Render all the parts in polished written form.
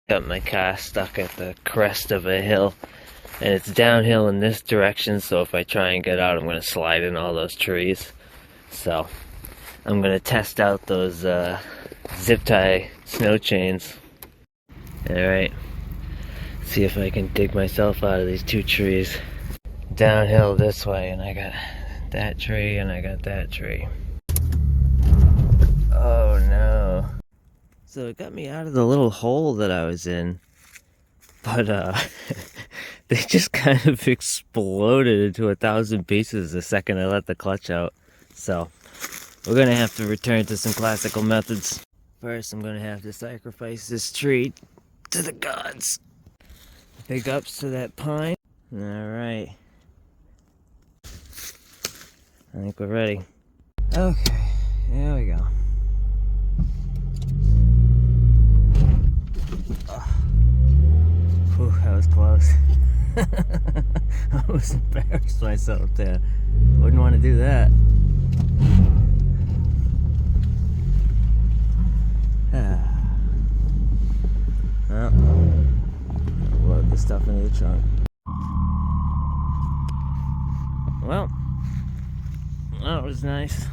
Got my car stuck at the crest of a hill, and it's downhill in this direction, so if I try and get out, I'm going to slide in all those trees. So I'm going to test out those zip tie snow chains. Alright, see if I can dig myself out of these two trees. Downhill this way, and I got that tree and I got that tree. Oh no. So it got me out of the little hole that I was in, but they just kind of exploded into 1,000 pieces the second I let the clutch out. So we're gonna have to return to some classical methods. First, I'm gonna have to sacrifice this tree to the gods. Big ups to that pine. Alright. I think we're ready. Okay, here we go. Whew, that was close. I almost embarrassed myself there. Wouldn't want to do that. Well, load the stuff into the trunk. Well, that was nice.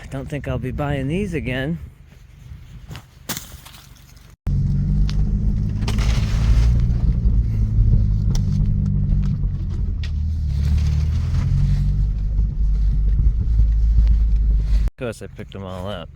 Don't think I'll be buying these again. Of course, I picked them all up.